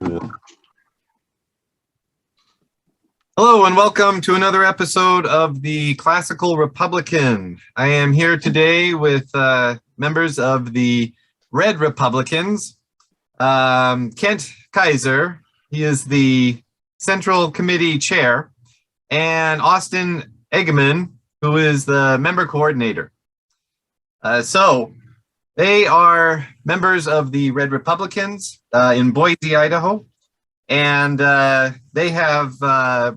Cool. Hello and welcome to another episode of the Classical Republican. I am here today with members of the Red Republicans. Kent Kaiser, he is the Central Committee Chair, and Austin Eggeman, who is the Member Coordinator. So they are members of the Red Republicans in Boise, Idaho, and they have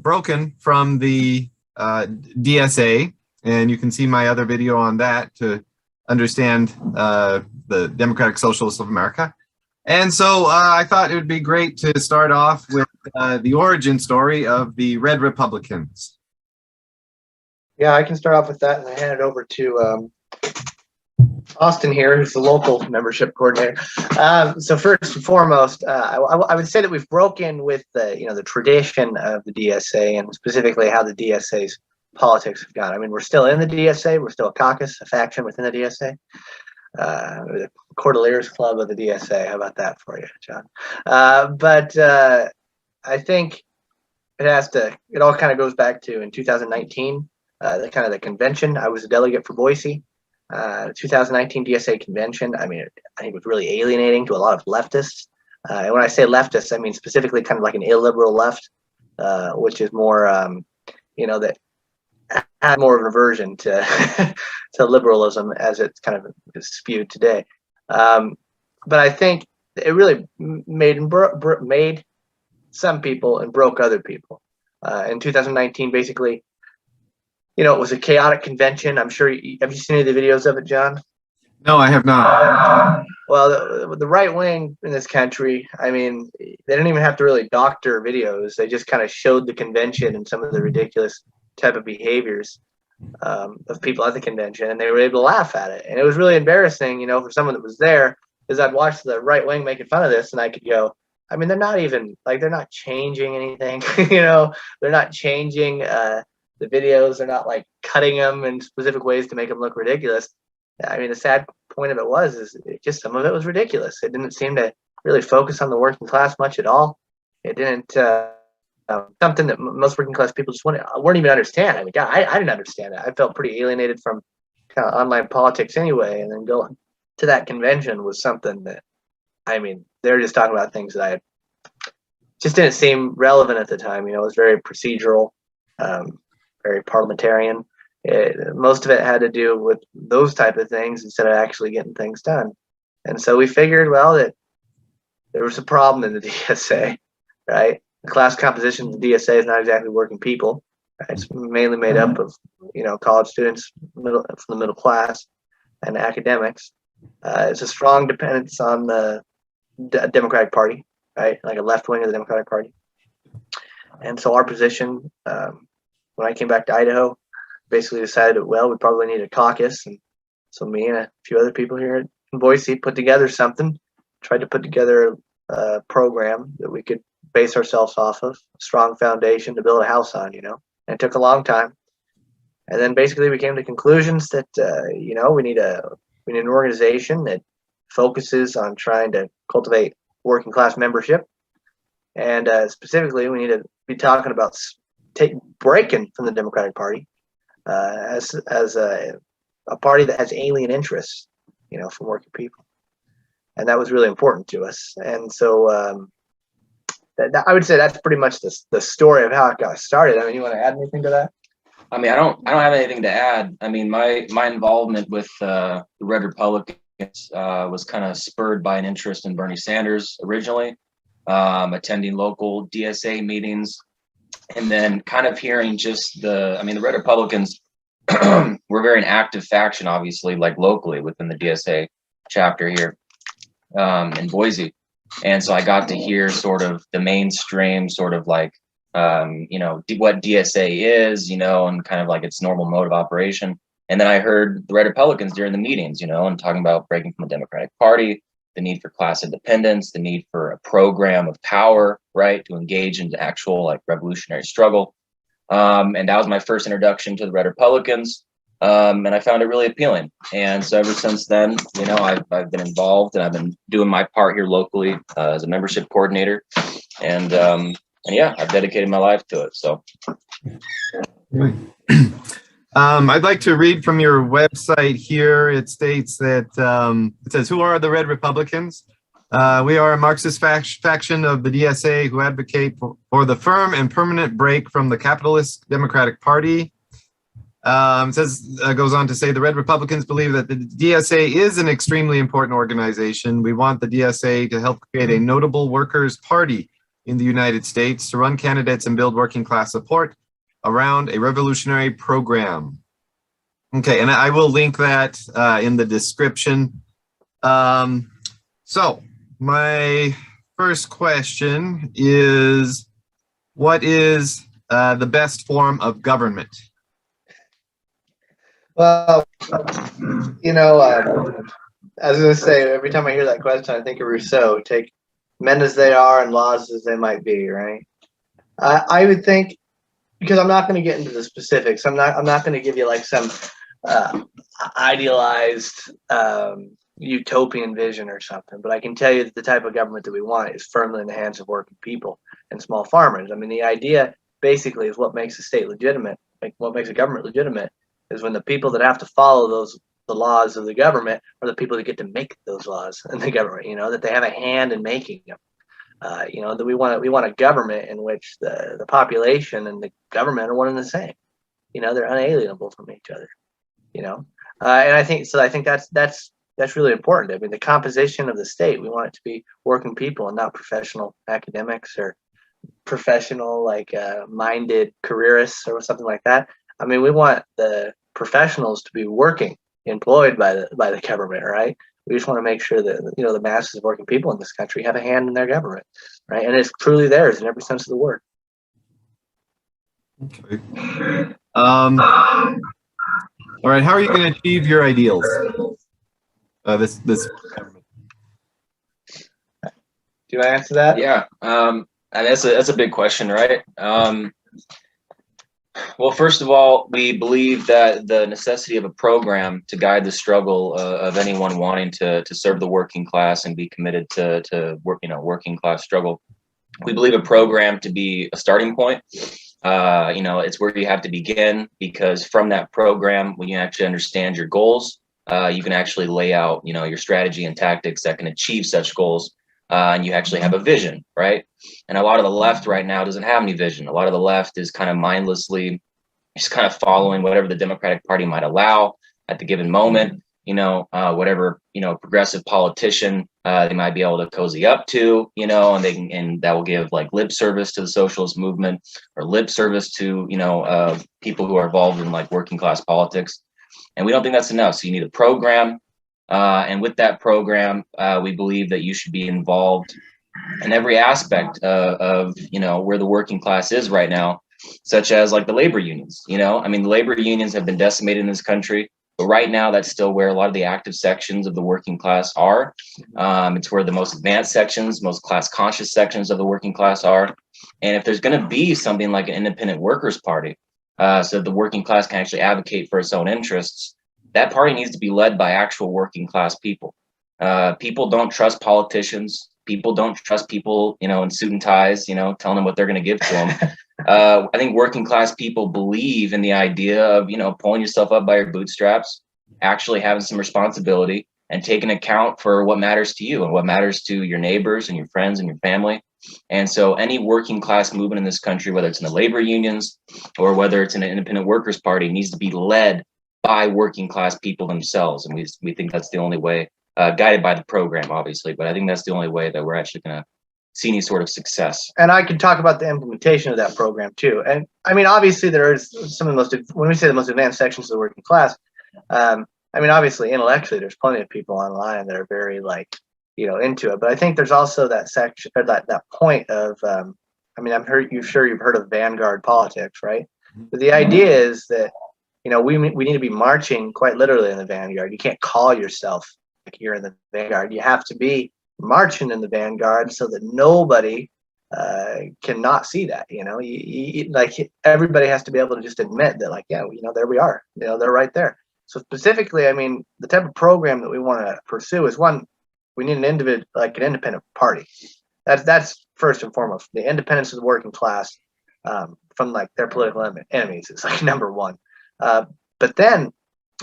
broken from the DSA, and you can see my other video on that to understand the Democratic Socialists of America. And so I thought it would be great to start off with the origin story of the Red Republicans. Yeah, I can start off with that and I hand it over to Austin here, who's the local membership coordinator. So first and foremost, I would say that we've broken with the tradition of the DSA and specifically how the DSA's politics have gone. I mean, we're still in the DSA. We're still a caucus, a faction within the DSA. The Cordilleras Club of the DSA. How about that for you, John? But I think it all kind of goes back to in 2019, the convention. I was a delegate for Boise. 2019 DSA convention. I mean, I think it was really alienating to a lot of leftists. And when I say leftists, I mean specifically kind of like an illiberal left, which is more, that had more of an aversion to to liberalism as it's kind of spewed today. But I think it really made some people and broke other people. In 2019, basically, it was a chaotic convention. I'm sure. Have you seen any of the videos of it, John? No, I have not. Well, the right wing in this country, I mean, they didn't even have to really doctor videos. They just kind of showed the convention and some of the ridiculous type of behaviors of people at the convention, and they were able to laugh at it. And it was really embarrassing, for someone that was there, because I'd watch the right wing making fun of this, and I could go, I mean, they're not changing anything. They're not changing the videos. They're not like cutting them in specific ways to make them look ridiculous. I mean, the sad point of it is just some of it was ridiculous. It didn't seem to really focus on the working class much at all. It didn't something that most working class people just weren't even understand. I mean, God, I didn't understand it. I felt pretty alienated from kind of online politics anyway, and then going to that convention was something that, I mean, they were just talking about things that I just didn't seem relevant at the time. It was very procedural. Very parliamentarian. Most of it had to do with those type of things instead of actually getting things done. And so we figured, well, that there was a problem in the DSA, right? The class composition of the DSA is not exactly working people. Right? It's mainly made up of, college students from the middle class and academics. It's a strong dependence on the Democratic Party, right? Like a left wing of the Democratic Party. And so our position, when I came back to Idaho, basically decided, well, we probably need a caucus. And so me and a few other people here in Boise put together something, tried to put together a program that we could base ourselves off of, a strong foundation to build a house on, and it took a long time. And then basically we came to conclusions that, we need an organization that focuses on trying to cultivate working class membership. And specifically, we need to be talking about breaking from the Democratic Party as a party that has alien interests, from working people, and that was really important to us. And so I would say that's pretty much the story of how it got started. I mean, you want to add anything to that? I mean, I don't have anything to add. I mean, my involvement with the Red Republicans was kind of spurred by an interest in Bernie Sanders originally, attending local DSA meetings. And then kind of hearing just the Red Republicans were very an active faction, obviously, like locally within the DSA chapter here in Boise. And so I got to hear sort of the mainstream sort of like, what DSA is, and kind of like its normal mode of operation. And then I heard the Red Republicans during the meetings, and talking about breaking from the Democratic Party, the need for class independence, the need for a program of power, right, to engage in actual like revolutionary struggle. And that was my first introduction to the Red Republicans. And I found it really appealing. And so ever since then, I've been involved and I've been doing my part here locally as a membership coordinator. and yeah, I've dedicated my life to it. So. I'd like to read from your website here. It states that it says, "Who are the Red Republicans? We are a Marxist faction of the DSA who advocate for the firm and permanent break from the capitalist Democratic Party." Goes on to say, "The Red Republicans believe that the DSA is an extremely important organization. We want the DSA to help create a notable workers' party in the United States, to run candidates and build working class support around a revolutionary program." Okay, and I will link that in the description. So my first question is, what is the best form of government? Well, I was going to say, every time I hear that question, I think of Rousseau: take men as they are and laws as they might be, right? I would think, because I'm not going to get into the specifics, I'm not going to give you like some idealized utopian vision or something, but I can tell you that the type of government that we want is firmly in the hands of working people and small farmers. I mean, the idea basically is what makes a state legitimate, like what makes a government legitimate, is when the people that have to follow the laws of the government are the people that get to make those laws in the government. That they have a hand in making them. That we want a government in which the population and the government are one and the same. They're unalienable from each other. And I think that's really important. I mean, the composition of the state, we want it to be working people and not professional academics or professional minded careerists or something like that. I mean, we want the professionals to be working, employed by the government, right? We just want to make sure that the masses of working people in this country have a hand in their government, right? And it's truly theirs in every sense of the word. Okay. All right. How are you going to achieve your ideals? This government. Do you want to answer that? Yeah. And that's a big question, right? Well, first of all, we believe that the necessity of a program to guide the struggle of anyone wanting to serve the working class and be committed to working class struggle. We believe a program to be a starting point. It's where you have to begin, because from that program, when you actually understand your goals, you can actually lay out, your strategy and tactics that can achieve such goals. And you actually have a vision, right? And a lot of the left right now doesn't have any vision. A lot of the left is kind of mindlessly just kind of following whatever the Democratic Party might allow at the given moment, whatever, progressive politician they might be able to cozy up to, and that will give like lip service to the socialist movement or lip service to, people who are involved in like working class politics. And we don't think that's enough. So you need a program. And with that program, we believe that you should be involved in every aspect of where the working class is right now, such as like the labor unions. I mean, the labor unions have been decimated in this country, but right now that's still where a lot of the active sections of the working class are. It's where the most advanced sections, most class conscious sections of the working class are. And if there's going to be something like an independent workers' party, so the working class can actually advocate for its own interests, that party needs to be led by actual working class people. People don't trust politicians. People don't trust people, in suit and ties, telling them what they're going to give to them. I think working class people believe in the idea of, pulling yourself up by your bootstraps, actually having some responsibility and taking account for what matters to you and what matters to your neighbors and your friends and your family. And so any working class movement in this country, whether it's in the labor unions or whether it's in an independent workers' party, needs to be led by working class people themselves. And we think that's the only way, guided by the program, obviously, but I think that's the only way that we're actually going to see any sort of success. And I can talk about the implementation of that program too. And I mean, obviously there is some of the most, when we say the most advanced sections of the working class, I mean, obviously intellectually there's plenty of people online that are very into it, but I think there's also that section, or that point of, I mean, you've heard of vanguard politics, right? But the idea is that, we need to be marching quite literally in the vanguard. You can't call yourself like you're in the vanguard. You have to be marching in the vanguard so that nobody cannot see that. Like everybody has to be able to just admit that, like, yeah, there we are. They're right there. So specifically, I mean, the type of program that we want to pursue is one. We need an independent party. That's first and foremost. The independence of the working class from like their political enemies is like number one. But then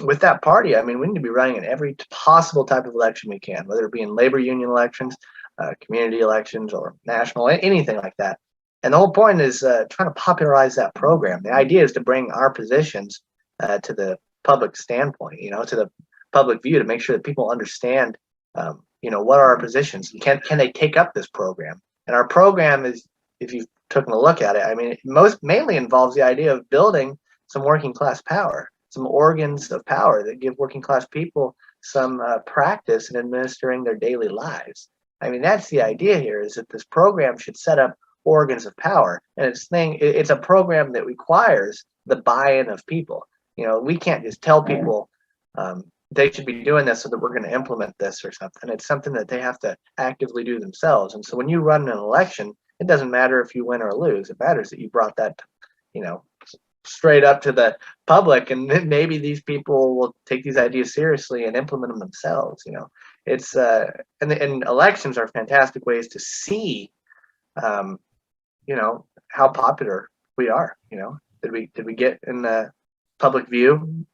with that party, I mean, we need to be running in every possible type of election we can, whether it be in labor union elections, community elections, or national, anything like that. And the whole point is trying to popularize that program. The idea is to bring our positions to the public standpoint, to the public view, to make sure that people understand, what are our positions and can they take up this program? And our program is, if you've taken a look at it, I mean, it mainly involves the idea of building some working class power, some organs of power that give working class people some practice in administering their daily lives. I mean, that's the idea here, is that this program should set up organs of power, and it's a program that requires the buy-in of people. We can't just tell people they should be doing this so that we're going to implement this or something. It's something that they have to actively do themselves. And so when you run an election, it doesn't matter if you win or lose. It matters that you brought that, straight up to the public, and maybe these people will take these ideas seriously and implement them themselves. It's and elections are fantastic ways to see, how popular we are. Did we get in the public view?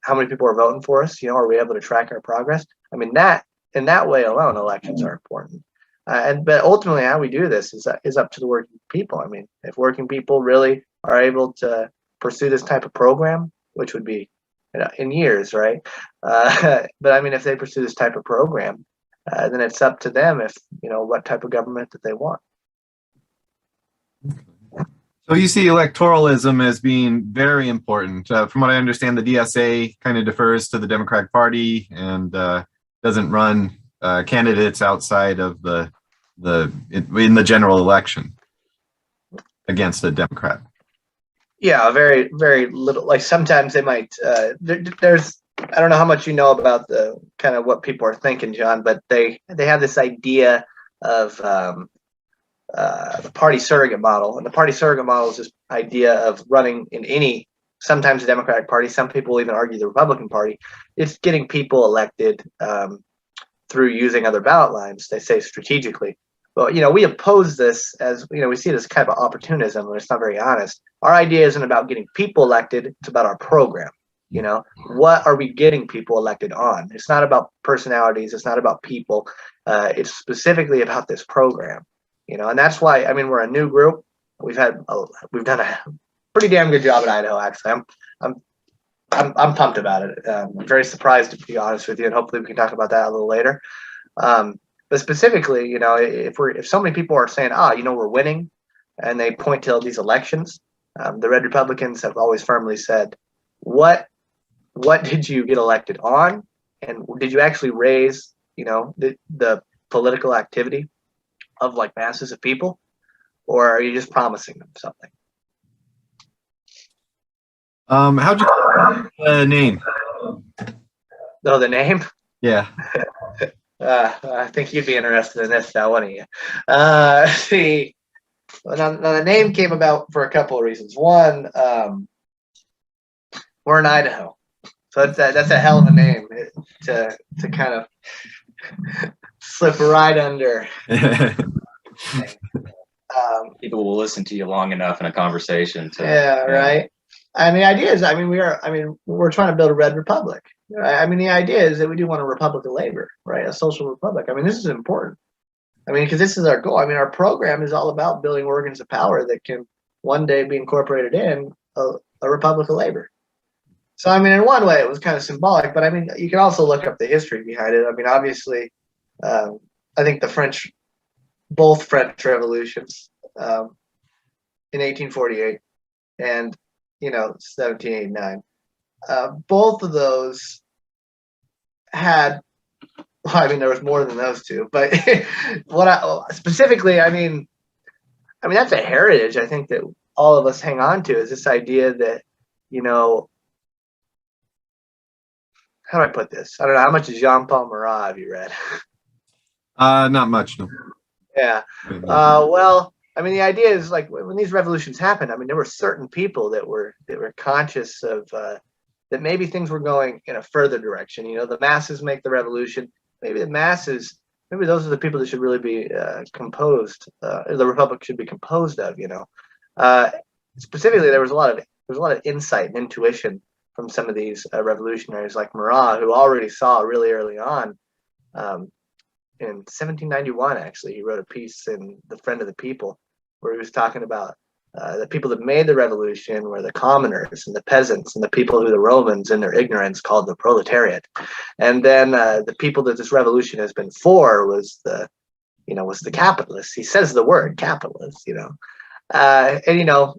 How many people are voting for us? Are we able to track our progress? I mean, that in that way alone, elections are important. But ultimately, how we do this is up to the working people. I mean, if working people really are able to pursue this type of program, which would be in years, right? But I mean, if they pursue this type of program, then it's up to them if what type of government that they want. So you see electoralism as being very important. From what I understand, the DSA kind of defers to the Democratic Party and doesn't run candidates outside of in the general election against a Democrat. Yeah, very, very little. Like sometimes they might. There's. I don't know how much you know about the kind of what people are thinking, John, but they have this idea of the party surrogate model, and the party surrogate model is this idea of running in any. Sometimes the Democratic Party. Some people even argue the Republican Party. It's getting people elected through using other ballot lines. They say strategically. But we oppose this as we see it as kind of opportunism, and it's not very honest. Our idea isn't about getting people elected; it's about our program. What are we getting people elected on? It's not about personalities. It's not about people. It's specifically about this program. And that's why we're a new group. We've done a pretty damn good job in Idaho. Actually, I'm pumped about it. I'm very surprised, to be honest with you, and hopefully we can talk about that a little later. But specifically, if so many people are saying, we're winning, and they point to these elections, the Red Republicans have always firmly said, what did you get elected on, and did you actually raise, the political activity of like masses of people, or are you just promising them something? How'd you name? Oh, the name? Yeah. I think you'd be interested in this now, wouldn't you? Now the name came about for a couple of reasons. One, we're in Idaho, so that's a hell of a name to kind of slip right under. People will listen to you long enough in a conversation to. Yeah, right. And the idea is, we're trying to build a red republic. The idea is that we do want a republic of labor, right? A social republic. This is important. Because this is our goal. Our program is all about building organs of power that can one day be incorporated in a republic of labor. So, in one way, it was kind of symbolic, but you can also look up the history behind it. Obviously, I think both French revolutions in 1848 and 1789, both of those had. Well, there was more than those two, but specifically, that's a heritage. I think that all of us hang on to is this idea that, how do I put this? I don't know. How much of Jean-Paul Marat have you read? Not much, no. Yeah. Well, the idea is like when these revolutions happened, there were certain people that were conscious of that maybe things were going in a further direction. The masses make the revolution. Maybe the masses maybe those are the people that should really be composed. The republic should be composed of. Specifically, there was a lot of insight and intuition from some of these revolutionaries, like Marat, who already saw really early on. In 1791, actually, he wrote a piece in The Friend of the People, where he was talking about the people that made the revolution were the commoners and the peasants and the people who the Romans, in their ignorance, called the proletariat. And then the people that this revolution has been for was the capitalists. He says the word capitalists, and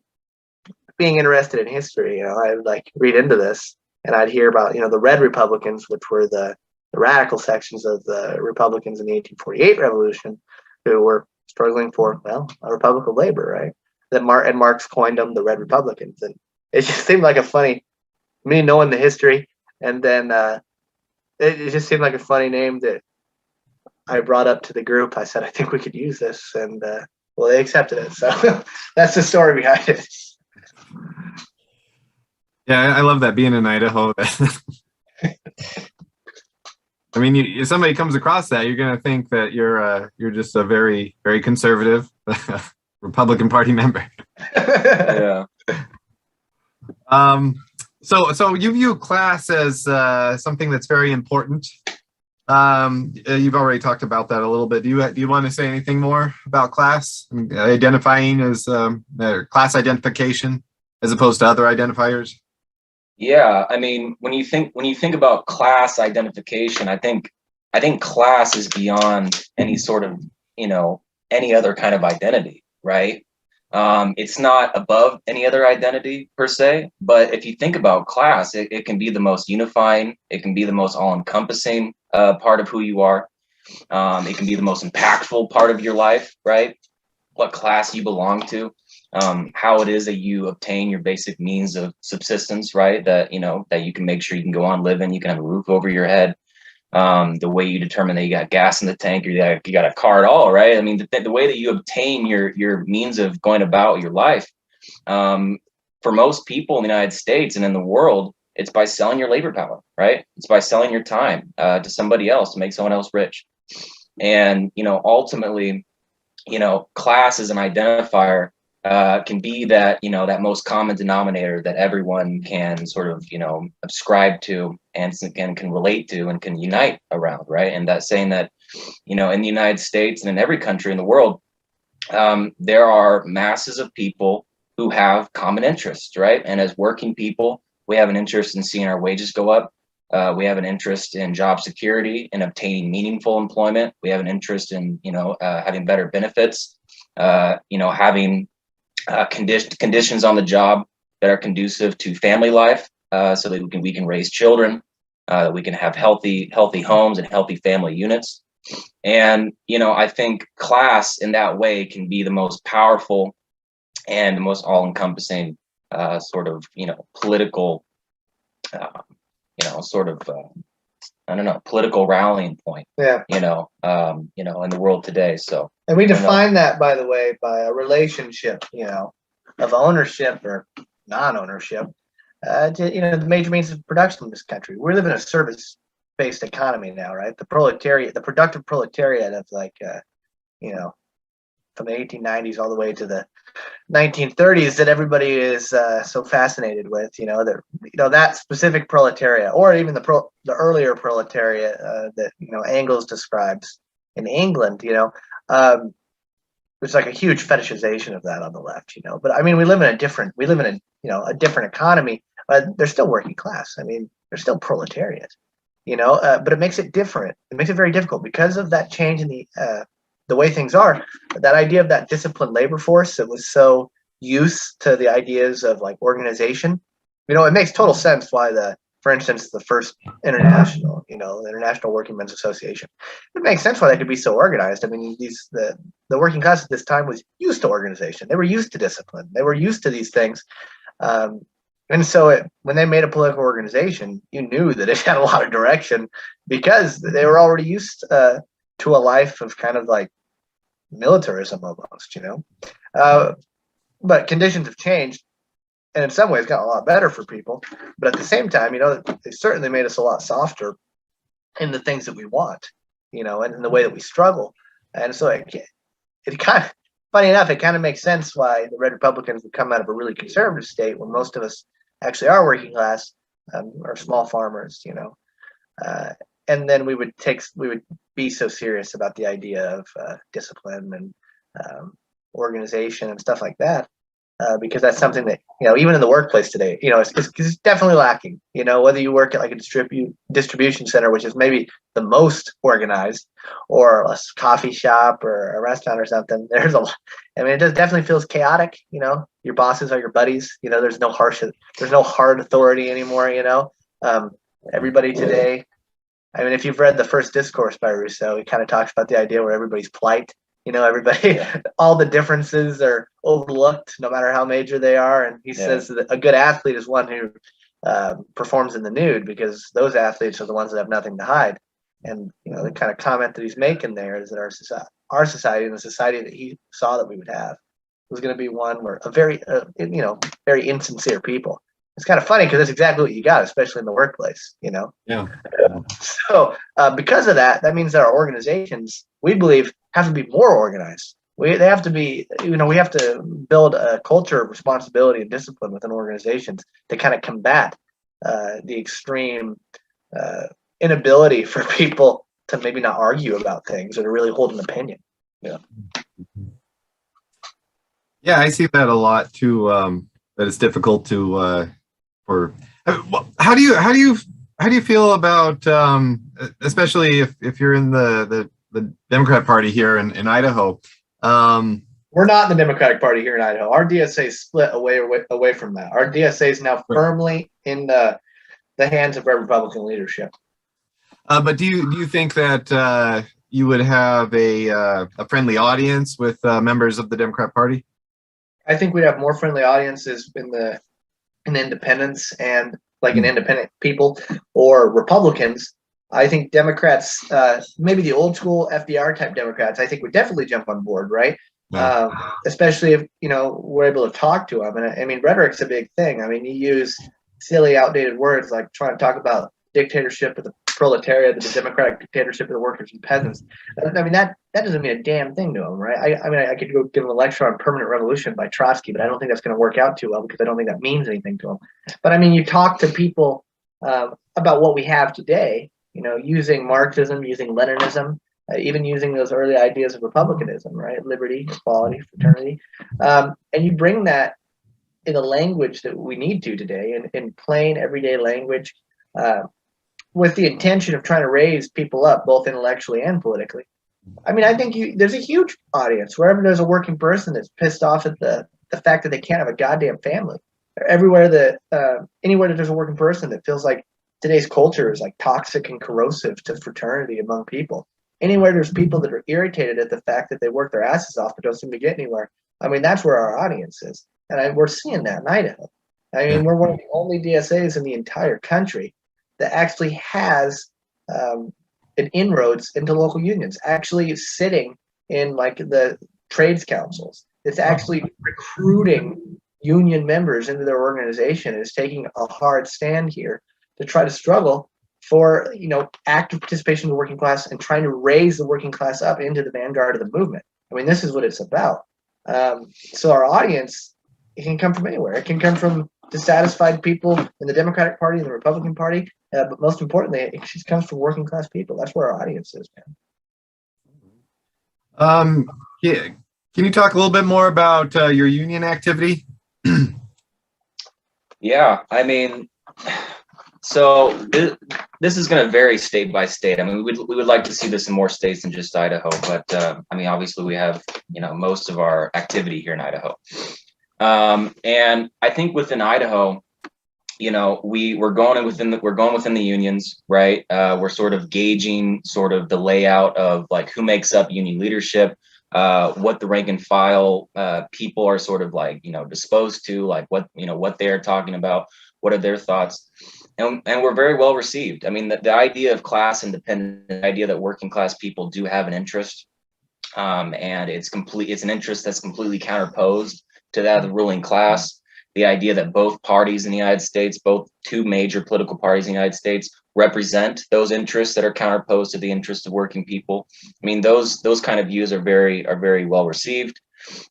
being interested in history, I would like read into this, and I'd hear about the Red Republicans, which were the radical sections of the Republicans in the 1848 revolution, who were struggling for, well, a republic of labor, right? That Marx coined them the Red Republicans, and it just seemed like a funny, me knowing the history, and then it just seemed like a funny name that I brought up to the group. I said, I think we could use this, and well, they accepted it. So that's the story behind it. Yeah, I love that, being in Idaho. I mean, if somebody comes across that, you're going to think that you're just a very, very conservative Republican Party member. Yeah. So you view class as something that's very important. You've already talked about that a little bit. Do you want to say anything more about class? I mean, identifying as class identification as opposed to other identifiers? Yeah, I mean, when you think about class identification, I think class is beyond any sort of, any other kind of identity, right? It's not above any other identity per se, but if you think about class, it can be the most unifying, it can be the most all-encompassing part of who you are. It can be the most impactful part of your life, right? What class you belong to. How it is that you obtain your basic means of subsistence, right? That you can make sure you can go on living, you can have a roof over your head. The way you determine that you got gas in the tank, or you got a car at all, right? I mean, the way that you obtain your means of going about your life, for most people in the United States and in the world, it's by selling your labor power, right? It's by selling your time to somebody else to make someone else rich. And ultimately, class as an identifier can be that that most common denominator that everyone can sort of ascribe to and can relate to and can unite around, right? And that's saying that in the United States and in every country in the world, there are masses of people who have common interests, right? And as working people, we have an interest in seeing our wages go up. We have an interest in job security and obtaining meaningful employment. We have an interest in having better benefits, having conditions on the job that are conducive to family life, so that we can raise children, we can have healthy homes and healthy family units. And I think class in that way can be the most powerful and the most all-encompassing sort of political political rallying point. Yeah. In the world today. So. And we define that, by the way, by a relationship, of ownership or non-ownership, to the major means of production in this country. We live in a service-based economy now, right? The productive proletariat of from the 1890s all the way to the 1930s that everybody is so fascinated with, that specific proletariat, or even the earlier proletariat that Engels describes in England. There's like a huge fetishization of that on the left, But I mean, we live in a different economy. They're still working class. I mean, they're still proletariat, But it makes it different. It makes it very difficult because of that change in the way things are. That idea of that disciplined labor force that was so used to the ideas of like organization. It makes total sense why for instance, the first international, the International Working Men's Association. It makes sense why they could be so organized. I mean, the working class at this time was used to organization. They were used to discipline. They were used to these things. And so when they made a political organization, you knew that it had a lot of direction because they were already used to a life of kind of like militarism almost, But conditions have changed. And in some ways got a lot better for people. But at the same time, they certainly made us a lot softer in the things that we want. and in the way that we struggle. And so it kind of, funny enough, it kind of makes sense why the Red Republicans would come out of a really conservative state when most of us actually are working class, or small farmers, and then we would be so serious about the idea of discipline and organization and stuff like that, because that's something that, even in the workplace today, it's definitely lacking. Whether you work at like a distribution center, which is maybe the most organized, or a coffee shop or a restaurant or something, there's a lot. I mean, it definitely feels chaotic. Your bosses are your buddies. There's no hard authority anymore. Everybody today. I mean, if you've read the first discourse by Rousseau, he kind of talks about the idea where everybody's polite. Everybody, all the differences are overlooked, no matter how major they are. And he says that a good athlete is one who performs in the nude, because those athletes are the ones that have nothing to hide. And the kind of comment that he's making there is that our society and the society that he saw that we would have was going to be one where a very insincere people. It's kind of funny because that's exactly what you got, especially in the workplace. Yeah. So because of that means that our organizations, we believe, have to be more organized. They have to be, we have to build a culture of responsibility and discipline within organizations to kind of combat the extreme inability for people to maybe not argue about things or to really hold an opinion. Yeah, I see that a lot too. That it's difficult to how do you feel about especially if you're in the Democrat Party here in Idaho? We're not in the Democratic Party here in Idaho. Our DSA is split away from that. Our DSA is now firmly in the hands of Republican leadership. But do you think that you would have a friendly audience with members of the Democrat Party? I think we'd have more friendly audiences in independents and in independent people or Republicans. I think Democrats, maybe the old school FDR type Democrats, I think would definitely jump on board, right? Yeah. Especially if we're able to talk to them. And I mean, rhetoric's a big thing. I mean, you use silly, outdated words like trying to talk about dictatorship of the proletariat, the democratic dictatorship of the workers and peasants. I mean, that doesn't mean a damn thing to them, right? I mean, I could go give them a lecture on permanent revolution by Trotsky, but I don't think that's going to work out too well because I don't think that means anything to them. But I mean, you talk to people about what we have today, using Marxism, using Leninism, even using those early ideas of republicanism, right? Liberty, equality, fraternity. And you bring that in a language that we need to today, in plain everyday language, with the intention of trying to raise people up both intellectually and politically. I mean, I think there's a huge audience wherever there's a working person that's pissed off at the fact that they can't have a goddamn family. Anywhere that there's a working person that feels like today's culture is like toxic and corrosive to fraternity among people. Anywhere there's people that are irritated at the fact that they work their asses off but don't seem to get anywhere. I mean, that's where our audience is. And we're seeing that in Idaho. I mean, we're one of the only DSAs in the entire country that actually has an inroads into local unions, actually sitting in the trades councils. It's actually recruiting union members into their organization and is taking a hard stand here to try to struggle for active participation in the working class and trying to raise the working class up into the vanguard of the movement. I mean, this is what it's about. So our audience, it can come from anywhere. It can come from dissatisfied people in the Democratic Party and the Republican Party, but most importantly, it just comes from working class people. That's where our audience is, man. Yeah. Can you talk a little bit more about your union activity? Yeah, I mean, so this is going to vary state by state. I mean, we would like to see this in more states than just Idaho, but I mean, obviously we have most of our activity here in Idaho. And I think within Idaho, we're going within the unions, right? We're sort of gauging sort of the layout of who makes up union leadership, what the rank and file people are sort of disposed to, what they are talking about, what are their thoughts, and we're very well received. I mean, the idea of class independence, the idea that working class people do have an interest, and it's an interest that's completely counterposed to that of the ruling class. the idea that both parties in the United States, both two major political parties in the United States, represent those interests that are counterposed to the interests of working people. I mean, those kind of views are very well received.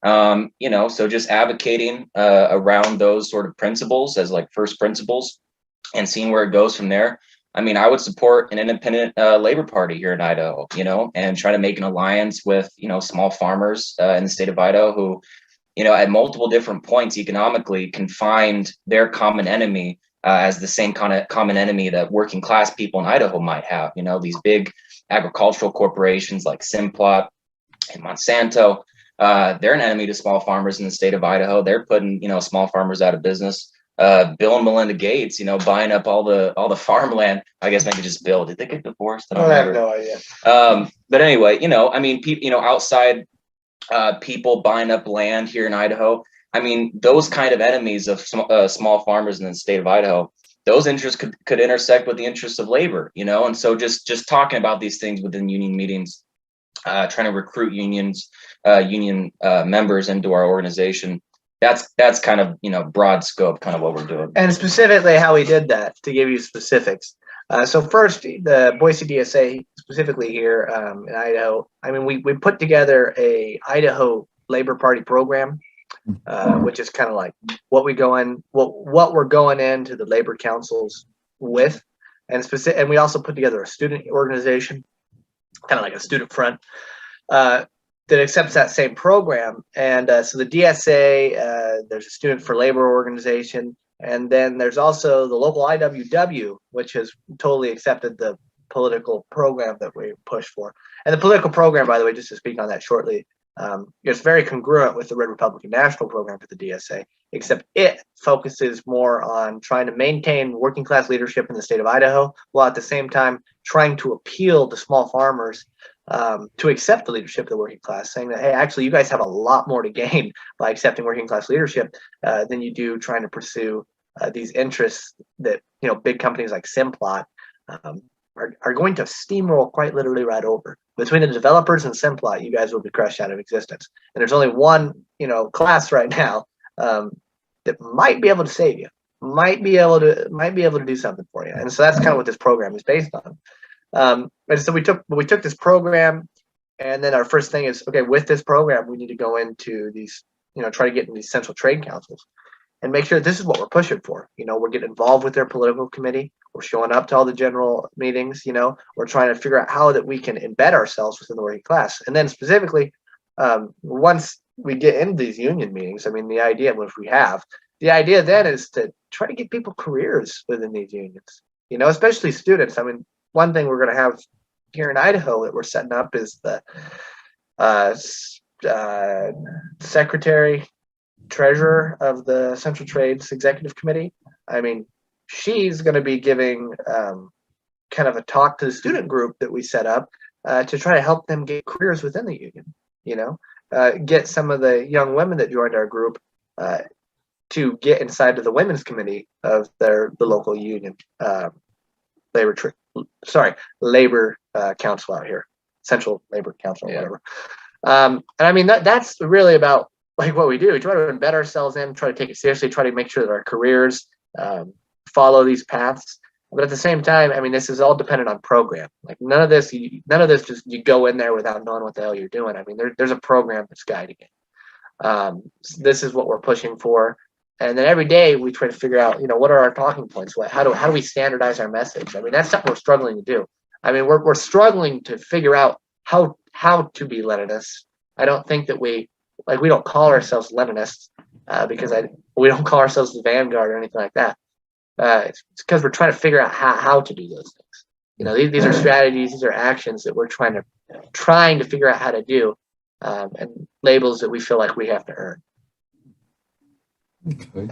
So just advocating around those sort of principles as like first principles and seeing where it goes from there. I mean, I would support an independent labor party here in Idaho, and try to make an alliance with, small farmers in the state of Idaho who, at multiple different points economically can find their common enemy as the same kind of common enemy that working class people in Idaho might have. These big agricultural corporations like Simplot and Monsanto, they're an enemy to small farmers in the state of Idaho. They're putting, small farmers out of business. Bill and Melinda Gates, buying up all the farmland. I guess maybe just Bill. Did they get divorced? I have no idea. But anyway, I mean, outside people buying up land here in Idaho. I mean, those kind of enemies of small farmers in the state of Idaho, those interests could intersect with the interests of labor, and so just talking about these things within union meetings, trying to recruit union members into our organization. That's kind of, broad scope, kind of what we're doing. And specifically how we did that, to give you specifics. So first, the Boise DSA, specifically here in Idaho, I mean, we put together a Idaho Labor Party program, which is kind of like what we're going into the labor councils with, and we also put together a student organization, kind of like a student front, that accepts that same program. And so the DSA, there's a Student for Labor organization, and then there's also the local IWW, which has totally accepted the political program that we push for. And the political program, by the way, just to speak on that shortly, it's very congruent with the Red Republican National Program for the DSA, except it focuses more on trying to maintain working class leadership in the state of Idaho, while at the same time trying to appeal to small farmers to accept the leadership of the working class, saying that, hey, actually, you guys have a lot more to gain by accepting working class leadership than you do trying to pursue these interests that, big companies like Simplot are going to steamroll quite literally right over. Between the developers and Simplot, you guys will be crushed out of existence. And there's only one, class right now that might be able to save you, might be able to do something for you. And so that's kind of what this program is based on. And so we took this program, and then our first thing is, okay, with this program, we need to go into these, try to get in these central trade councils and make sure this is what we're pushing for. We're getting involved with their political committee. We're showing up to all the general meetings. We're trying to figure out how that we can embed ourselves within the working class. And then specifically, once we get into these union meetings, I mean, the idea then is to try to get people careers within these unions, especially students. I mean, one thing we're going to have here in Idaho that we're setting up is the secretary treasurer of the Central Trades Executive Committee. I mean, she's going to be giving kind of a talk to the student group that we set up to try to help them get careers within the union, get some of the young women that joined our group to get inside of the women's committee of the local union, labor council out here, Central Labor Council, or whatever. And I mean, that's really about like what we do. We try to embed ourselves in, try to take it seriously, try to make sure that our careers follow these paths. But at the same time, I mean, this is all dependent on program. Like none of this just you go in there without knowing what the hell you're doing. I mean, there's a program that's guiding it. So this is what we're pushing for. And then every day we try to figure out, what are our talking points? How do we standardize our message? I mean, that's something we're struggling to do. I mean, we're struggling to figure out how to be Leninists. I don't think that we don't call ourselves Leninists because we don't call ourselves the Vanguard or anything like that. It's because we're trying to figure out how to do those things. These are strategies, these are actions that we're trying to figure out how to do, and labels that we feel like we have to earn. Okay.